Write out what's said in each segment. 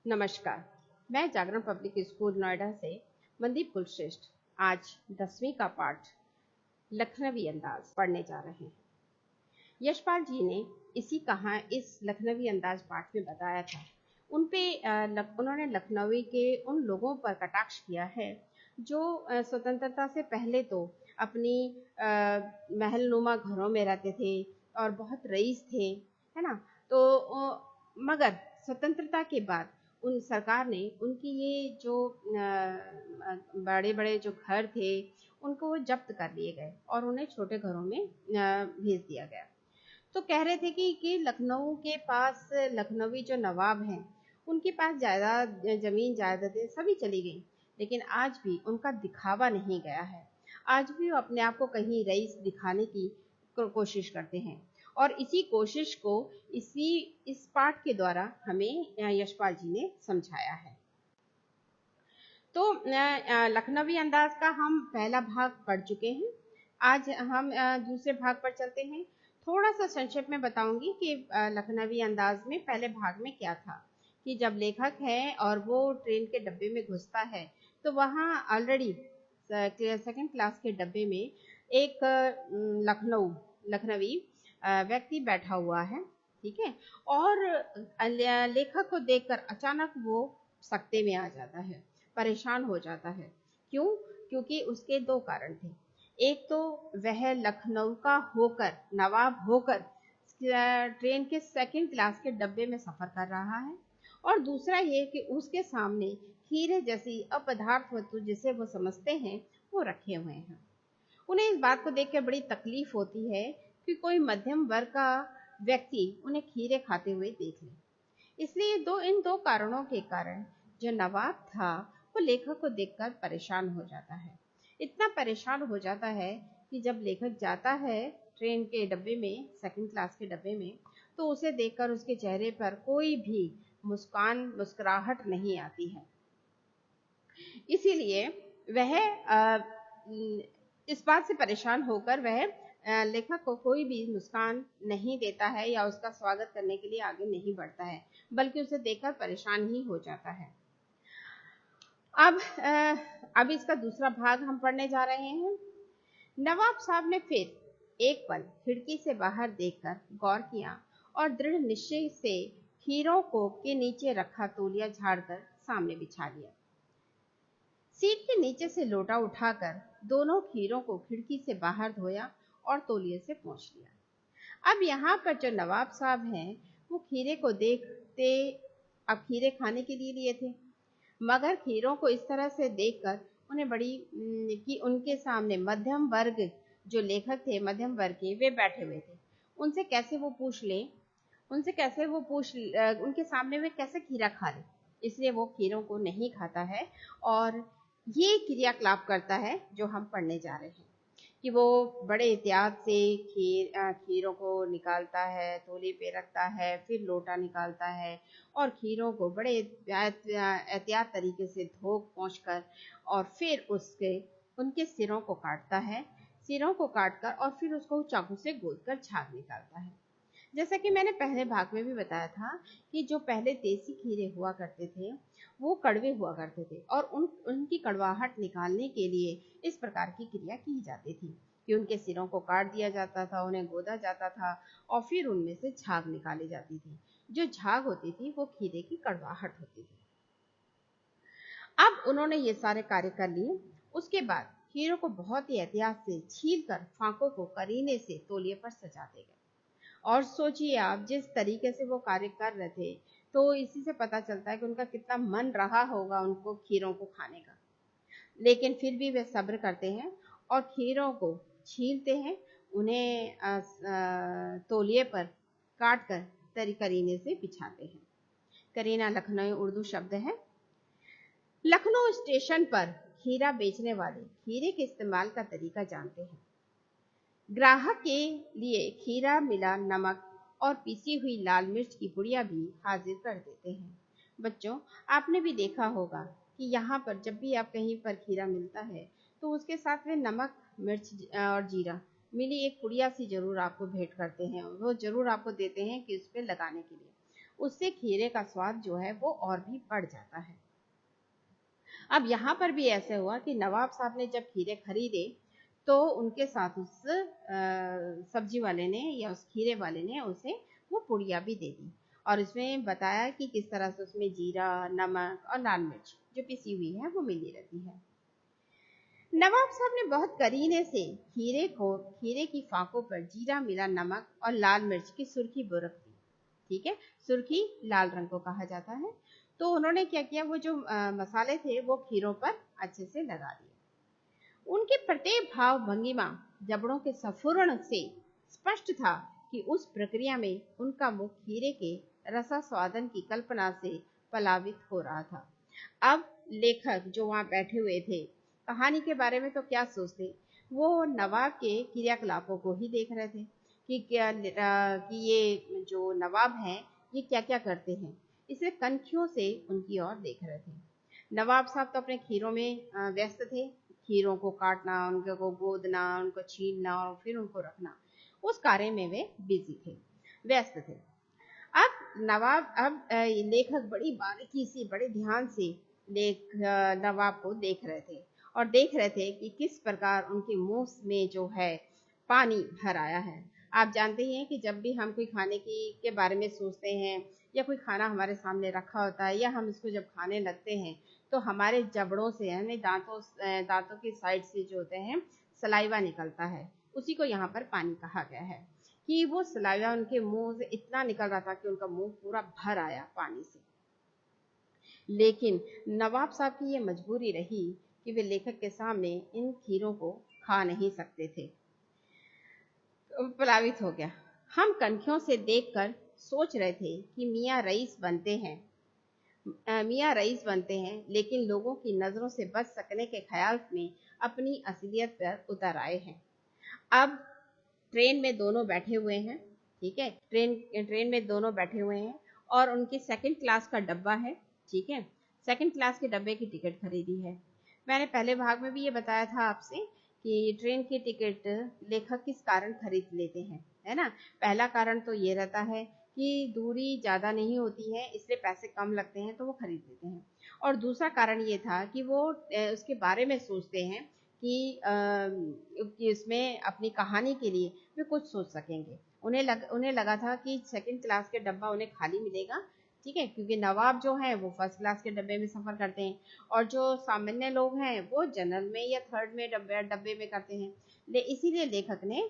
नमस्कार। मैं जागरण public school Noida से मनदीप कुलश्रेष्ठ आज 10वीं का पाठ लखनवी अंदाज पढ़ने जा रहे हैं। यशपाल जी ने इस लखनवी अंदाज पाठ में बताया था। उन्होंने लखनवी के उन लोगों पर कटाक्ष किया है जो स्वतंत्रता से पहले तो अपनी महलनुमा घरों में रहते थे और बहुत रईस थे, है ना। तो मगर स्वतंत्रता के बाद उन सरकार ने उनकी ये जो बड़े बड़े जो घर थे उनको वो जब्त कर लिए गए और उन्हें छोटे घरों में भेज दिया गया। तो कह रहे थे कि लखनऊ के पास लखनवी जो नवाब हैं उनके पास जायदाद जमीन जायदादें सभी चली गई, लेकिन आज भी उनका दिखावा नहीं गया है। आज भी वो अपने आप को कहीं रईस दिखाने की कोशिश करते हैं और इसी कोशिश को इस पाठ के द्वारा हमें यशपाल जी ने समझाया है। तो लखनवी अंदाज का हम पहला भाग पढ़ चुके हैं। आज हम दूसरे भाग पर चलते हैं। थोड़ा सा संक्षेप में बताऊंगी कि लखनवी अंदाज में पहले भाग में क्या था कि जब लेखक है और वो ट्रेन के डब्बे में घुसता है तो वहाँ ऑलरेडी सेकंड क्लास के डब्बे में एक लखनवी व्यक्ति बैठा हुआ है, ठीक है। और लेखक को देखकर अचानक वो सकते में आ जाता है, परेशान हो जाता है। क्यों? क्योंकि उसके दो कारण थे। एक तो वह लखनऊ का होकर, नवाब होकर ट्रेन के सेकंड क्लास के डब्बे में सफर कर रहा है, और दूसरा ये कि उसके सामने हीरे जैसी अपदार्थ वस्तु जिसे वो समझते हैं वो रखे हुए हैं। उन्हें इस बात को देखकर बड़ी तकलीफ होती है कि कोई मध्यम वर्ग का व्यक्ति उन्हें खीरे खाते हुए देख ले। इसलिए इन दो कारणों के कारण जो नवाब था वो लेखक को देखकर परेशान हो जाता है। इतना परेशान हो जाता है कि जब लेखक जाता है ट्रेन के डब्बे में, सेकंड क्लास के डब्बे में, तो उसे देखकर उसके चेहरे पर कोई भी मुस्कुराहट नहीं आती है। इसीलिए वह इस बात से परेशान होकर वह लेखक को कोई भी मुस्कान नहीं देता है या उसका स्वागत करने के लिए आगे नहीं बढ़ता है, बल्कि उसे देखकर परेशान ही हो जाता है। अब इसका दूसरा भाग हम पढ़ने जा रहे हैं। नवाब साहब ने फिर एक पल खिड़की से बाहर देखकर गौर किया और दृढ़ निश्चय से खीरों को के नीचे रखा तौलिया झाड़कर सामने बिछा लिया। सीट के नीचे से लोटा उठाकर दोनों खीरों को खिड़की से बाहर धोया और तौलिए से पोंछ लिया। अब यहाँ पर जो नवाब साहब हैं वो खीरे को देखते, अब खीरे खाने के लिए थे, मगर खीरों को इस तरह से देखकर उन्हें बड़ी कि उनके सामने मध्यम वर्ग जो लेखक थे, मध्यम वर्ग के, वे बैठे हुए थे। उनसे कैसे वो पूछ उनके सामने वे कैसे खीरा खा ले। इसलिए वो खीरों को नहीं खाता है और ये क्रियाकलाप करता है जो हम पढ़ने जा रहे हैं कि वो बड़े एहतियात से खीरों को निकालता है, तौली पे रखता है, फिर लोटा निकालता है और खीरों को बड़े एहतियात तरीके से धो पोंछकर और फिर उनके सिरों को काटता है, सिरों को काटकर और फिर उसको चाकू से गोदकर झाग निकालता है। जैसा कि मैंने पहले भाग में भी बताया था कि जो पहले देसी खीरे हुआ करते थे वो कड़वे हुआ करते थे और उनकी कड़वाहट निकालने के लिए इस प्रकार की क्रिया की जाती थी कि उनके सिरों को काट दिया जाता था, उन्हें गोदा जाता था और फिर उनमें से झाग निकाली जाती थी। जो झाग होती थी वो खीरे की कड़वाहट होती थी। अब उन्होंने ये सारे कार्य कर लिए। उसके बाद खीरों को बहुत ही एहतियात से छीलकर फांकों को करीने से तौलिए पर सजाते गए। और सोचिए आप, जिस तरीके से वो कार्य कर रहे थे तो इसी से पता चलता है कि उनका कितना मन रहा होगा उनको खीरों को खाने का। लेकिन फिर भी वे सब्र करते हैं और खीरों को छीलते हैं, उन्हें तौलिए पर काट कर करीने से बिछाते हैं। करीना लखनऊ उर्दू शब्द है। लखनऊ स्टेशन पर खीरा बेचने वाले खीरे के इस्तेमाल का तरीका जानते हैं। ग्राहक के लिए खीरा मिला नमक और पीसी हुई लाल मिर्च की पुड़िया भी हाजिर कर देते हैं। बच्चों, आपने भी देखा होगा कि यहाँ पर जब भी आप कहीं पर खीरा मिलता है तो उसके साथ में नमक, मिर्च और जीरा मिली एक पुड़िया सी जरूर आपको भेंट करते हैं, वो जरूर आपको देते हैं कि उस पर लगाने के लिए। उससे खीरे का स्वाद जो है वो और भी बढ़ जाता है। अब यहाँ पर भी ऐसे हुआ कि नवाब साहब ने जब खीरे खरीदे तो उनके साथ उस सब्जी वाले ने या उस खीरे वाले ने उसे वो पुड़िया भी दे दी और इसमें बताया कि किस तरह से उसमें जीरा, नमक और लाल मिर्च जो पिसी हुई है वो मिली रहती है। नवाब साहब ने बहुत करीने से खीरे की फाकों पर जीरा मिला नमक और लाल मिर्च की सुर्खी बुरक दी। ठीक है, सुर्खी लाल रंग को कहा जाता है। तो उन्होंने क्या किया, वो जो मसाले थे वो खीरों पर अच्छे से लगा दिए। उनके प्रत्येक भाव भंगिमा जबड़ों के सफुरण से स्पष्ट था कि उस प्रक्रिया में उनका मुख खीरे के रसास्वादन की कल्पना से पलावित हो रहा था। अब लेखक जो वहां बैठे हुए थे, कहानी के बारे में तो क्या सोचते, वो नवाब के क्रियाकलापों को ही देख रहे थे कि कि ये जो नवाब हैं ये क्या क्या करते हैं, इसलिए कनखियों से उनकी ओर देख रहे थे। नवाब साहब तो अपने खीरों में व्यस्त थे, खीरों को काटना, उनको गोदना, उनको छीलना और फिर उनको रखना, उस कार्य में वे बिजी थे, व्यस्त थे। अब लेखक बड़ी बारीकी से, बड़े ध्यान से नवाब को देख रहे थे और देख रहे थे कि किस प्रकार उनके मुंह में जो है पानी भर आया है। आप जानते हैं कि जब भी हम कोई खाने के बारे में सोचते हैं या कोई खाना हमारे सामने रखा होता है या हम इसको जब खाने लगते हैं तो हमारे जबड़ों से, यानी दांतों की साइड से जो होते हैं सलाइवा निकलता है, उसी को यहाँ पर पानी कहा गया है कि वो सलाइवा उनके मुंह से इतना निकल रहा था कि उनका मुंह पूरा भर आया पानी से। लेकिन नवाब साहब की ये मजबूरी रही कि वे लेखक के सामने इन खीरों को खा नहीं सकते थे। प्लावित हो गया। हम कनखियों से देखकर सोच रहे थे कि मियाँ रईस बनते हैं, लेकिन लोगों की नजरों से बच सकने के ख्याल में अपनी असलियत पर उतर आए हैं। अब ट्रेन में दोनों बैठे हुए हैं, ठीक है, ट्रेन में दोनों बैठे हुए हैं और उनकी सेकंड क्लास का डब्बा है, ठीक है, सेकंड क्लास के डब्बे की टिकट खरीदी है। मैंने पहले भाग में भी ये बताया था आपसे कि ट्रेन की टिकट लेखक किस कारण खरीद लेते हैं, है ना। पहला कारण तो ये रहता है कि दूरी ज़्यादा नहीं होती है, इसलिए पैसे कम लगते हैं तो वो खरीद लेते हैं। और दूसरा कारण ये था कि वो उसके बारे में सोचते हैं कि इसमें अपनी कहानी के लिए वे कुछ सोच सकेंगे। उन्हें लगा था कि सेकंड क्लास के डब्बा उन्हें खाली मिलेगा, ठीक है, क्योंकि नवाब जो हैं वो फर्स्ट क्लास के डब्बे में सफ़र करते हैं और जो सामान्य लोग हैं वो जनरल में या थर्ड में डब्बे में करते हैं। इसीलिए लेखक ने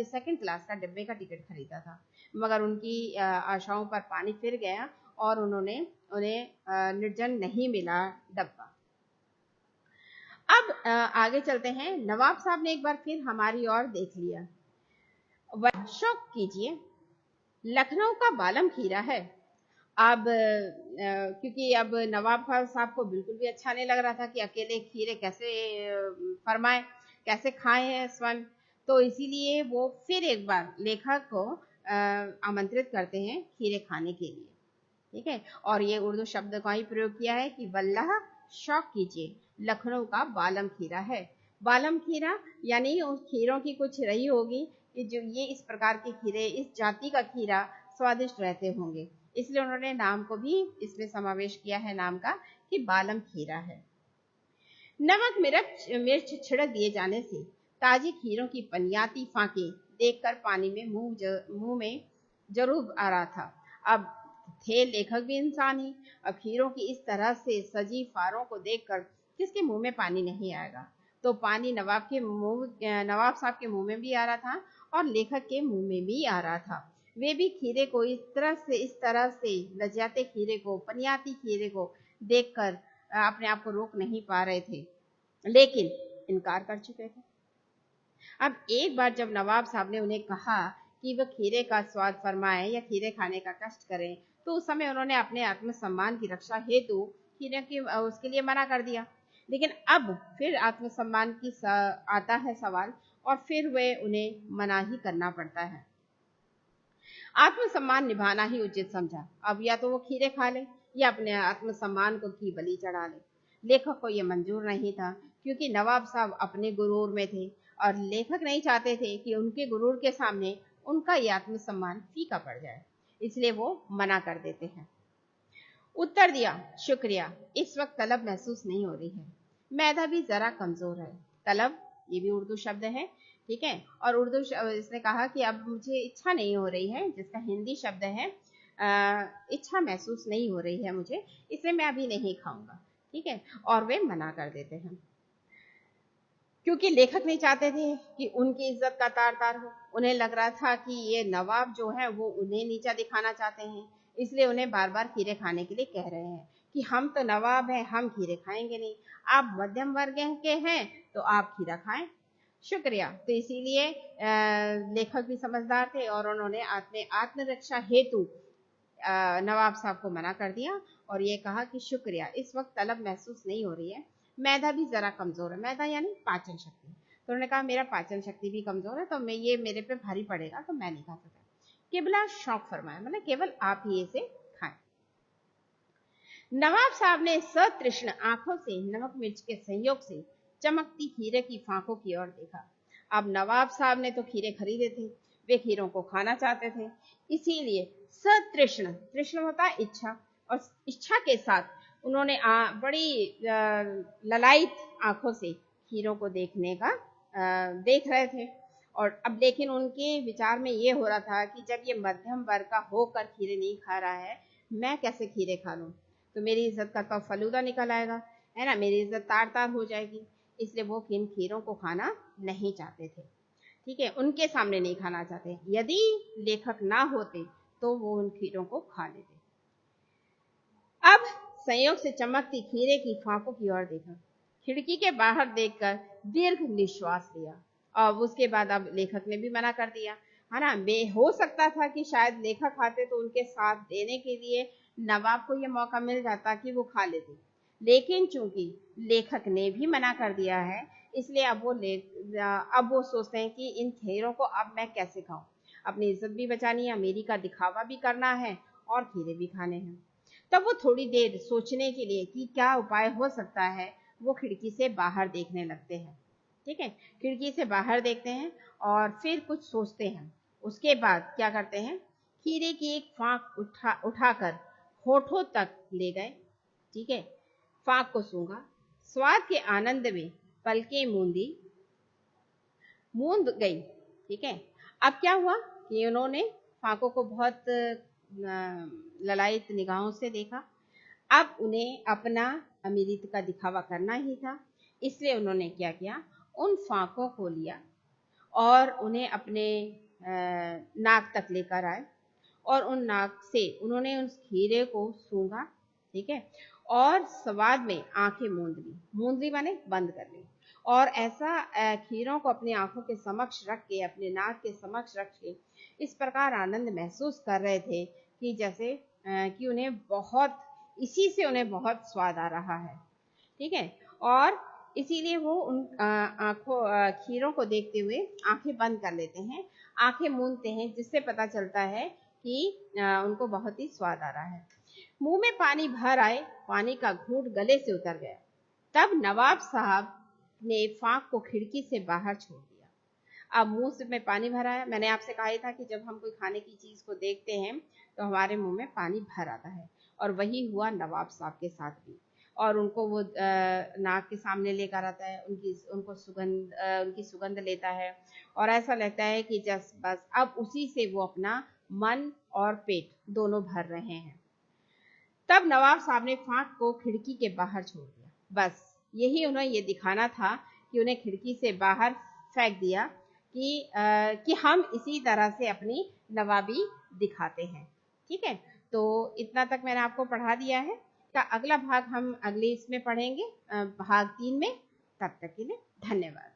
सेकंड क्लास का डब्बे का टिकट खरीदा था। मगर उनकी आशाओं पर पानी फिर गया और उन्हें निर्जन नहीं मिला डब्बा। अब आगे चलते हैं। नवाब साहब ने एक बार फिर हमारी ओर देख लिया। वह शौक कीजिए, लखनऊ का बालम खीरा है। अब क्योंकि अब नवाब साहब को बिल्कुल भी अच्छा नहीं लग रहा था कि अकेले खीरे कैसे फरमाए, कैसे खाए हैं स्वयं, तो इसीलिए वो फिर एक बार लेखक को आमंत्रित करते हैं खीरे खाने के लिए, ठीक है। और ये उर्दू शब्द का ही प्रयोग किया है कि वल्लाह शौक कीजिए, लखनऊ का बालम खीरा है। बालम खीरा यानी उस खीरों की कुछ रही होगी कि जो ये इस प्रकार के खीरे, इस जाति का खीरा स्वादिष्ट रहते होंगे, इसलिए उन्होंने नाम को भी इसमें समावेश किया है नाम का कि बालम खीरा है। नमक मिर्च छिड़क दिए जाने से ताजी खीरों की पनियाती फांके देखकर पानी में मुंह में जरूर आ रहा था। अब थे लेखक भी इंसान ही, अब खीरों की इस तरह से सजी फारों को देखकर किसके मुंह में पानी नहीं आएगा। तो पानी नवाब साहब के मुंह में भी आ रहा था और लेखक के मुंह में भी आ रहा था। वे भी खीरे को इस तरह से लजाते खीरे को, पनियाती खीरे को देखकर अपने आप को रोक नहीं पा रहे थे, लेकिन इनकार कर चुके थे। अब एक बार जब नवाब साहब ने उन्हें कहा कि वह खीरे का स्वाद फरमाएं या खीरे खाने का कष्ट करें, तो उस समय उन्होंने अपने आत्मसम्मान की रक्षा हेतु खीरे की उसके लिए मना कर दिया। लेकिन अब फिर आत्मसम्मान की आता है सवाल और फिर वे उन्हें मना ही करना पड़ता है। आत्मसम्मान निभाना ही उचित समझा। अब या तो वो खीरे खा ले या अपने आत्मसम्मान को की बलि चढ़ा ले। लेखक को यह मंजूर नहीं था क्योंकि नवाब साहब अपने गुरूर में थे और लेखक नहीं चाहते थे कि उनके गुरूर के सामने उनका यह आत्मसम्मान फीका पड़ जाए। इसलिए वो मना कर देते हैं। उत्तर दिया, शुक्रिया, इस वक्त तलब महसूस नहीं हो रही है। मैदा भी जरा कमजोर है। तलब ये भी उर्दू शब्द है, ठीक है। और उर्दू इसने कहा कि अब मुझे इच्छा नहीं हो रही है, जिसका हिंदी शब्द है इच्छा महसूस नहीं हो रही है मुझे, इसलिए मैं अभी नहीं खाऊंगा, ठीक है। और वे मना कर देते हैं, क्योंकि लेखक नहीं चाहते थे कि उनकी इज्जत का तार तार हो। उन्हें लग रहा था कि ये नवाब जो है वो उन्हें नीचा दिखाना चाहते हैं, इसलिए उन्हें बार बार खीरे खाने के लिए कह रहे हैं कि हम तो नवाब हैं, हम खीरे खाएंगे नहीं, आप मध्यम वर्ग के हैं तो आप खीरा खाएं। शुक्रिया। तो इसीलिए लेखक भी समझदार थे और उन्होंने आत्मरक्षा हेतु नवाब साहब को मना कर दिया और ये कहा कि शुक्रिया, इस वक्त तलब महसूस नहीं हो रही है। मैदा भी जरा कमजोर है। मैदा यानी पाचन शक्ति। तो उन्होंने कहा मेरा पाचन शक्ति भी कमजोर है, तो मैं ये मेरे पे भारी पड़ेगा, तो मैं नहीं खा सकता। किबला शौक फरमाया, मतलब केवल आप ही इसे खाएं। नवाब साहब ने सतृष्ण आंखों से नमक मिर्च के संयोग से चमकती खीरे की फांकों की ओर देखा। अब नवाब साहब ने तो खीरे खरीदे थे, वे खीरों को खाना चाहते थे, इसीलिए सतृष्ण, तृष्ण होता है इच्छा, और इच्छा के साथ उन्होंने बड़ी ललायित आंखों से खीरों को देख रहे थे। और अब लेकिन उनके विचार में ये हो रहा था कि जब ये मध्यम वर्ग का होकर खीरे नहीं खा रहा है, मैं कैसे खीरे खा लूं, तो मेरी इज्जत का तो फलूदा निकल आएगा, है ना, मेरी इज्जत तार तार हो जाएगी। इसलिए वो इन खीरों को खाना नहीं चाहते थे, ठीक है, उनके सामने नहीं खाना चाहते। यदि लेखक ना होते तो वो उन खीरों को खा लेते। अब संयोग से चमकती खीरे की फांकों की ओर देखा, खिड़की के बाहर देखकर दीर्घ निश्वास लिया। और उसके बाद अब लेखक ने भी मना कर दिया, है ना। हो सकता था कि शायद लेखक आते तो उनके साथ देने के लिए नवाब को यह मौका मिल जाता कि वो खा लेते, लेकिन चूंकि लेखक ने भी मना कर दिया है, इसलिए अब वो सोचते हैं कि इन खीरों को अब मैं कैसे खाऊं, अपनी इज्जत भी बचानी है, अमीरी का दिखावा भी करना है और खीरे भी खाने हैं। तब वो थोड़ी देर सोचने के लिए कि क्या उपाय हो सकता है, वो खिड़की से बाहर देखने लगते हैं, ठीक है। खिड़की से बाहर देखते हैं और फिर कुछ सोचते हैं। उसके बाद क्या करते हैं, खीरे की एक फांक उठाकर होठों तक ले गए, ठीक है, फांक को सूंघा, स्वाद के आनंद में पलकें मूंद गई, ठीक है। अब क्या हुआ कि उन्होंने फांकों को बहुत ललायित निगाहों से देखा। अब उन्हें अपना अमीरियत का दिखावा करना ही था, इसलिए उन्होंने क्या किया, उन फांकों को लिया और उन्हें अपने नाक तक लेकर आए और उन नाक से उन्होंने उस खीरे को सूंघा, ठीक है, और स्वाद में आंखें मूंद ली माने बंद कर ली। और ऐसा खीरों को अपनी आंखों के समक्ष रख के, अपने नाक के समक्ष रख के इस प्रकार आनंद महसूस कर रहे थे कि जैसे कि इसी से उन्हें बहुत स्वाद आ रहा है, ठीक है। और इसीलिए वो उन खीरों को देखते हुए आंखें बंद कर लेते हैं, आंखें मूंदते हैं, जिससे पता चलता है कि उनको बहुत ही स्वाद आ रहा है। मुंह में पानी भर आए, पानी का घूंट गले से उतर गया। तब नवाब साहब ने फांक को खिड़की से बाहर छोड़ दिया। अब मुंह से में पानी भरा है, मैंने आपसे कहा था कि जब हम कोई खाने की चीज को देखते हैं तो हमारे मुंह में पानी भर आता है, और वही हुआ नवाब साहब के साथ भी। और उनको वो नाक के सामने लेकर आता है, उनकी सुगंध लेता है और ऐसा लगता है कि बस अब उसी से वो अपना मन और पेट दोनों भर रहे हैं। तब नवाब साहब ने फांक को खिड़की के बाहर छोड़ दिया। बस यही उन्हें ये दिखाना था कि उन्हें खिड़की से बाहर फेंक दिया कि हम इसी तरह से अपनी नवाबी दिखाते हैं, ठीक है। तो इतना तक मैंने आपको पढ़ा दिया है। का अगला भाग हम अगले इसमें पढ़ेंगे, भाग 3 में। तब तक के लिए धन्यवाद।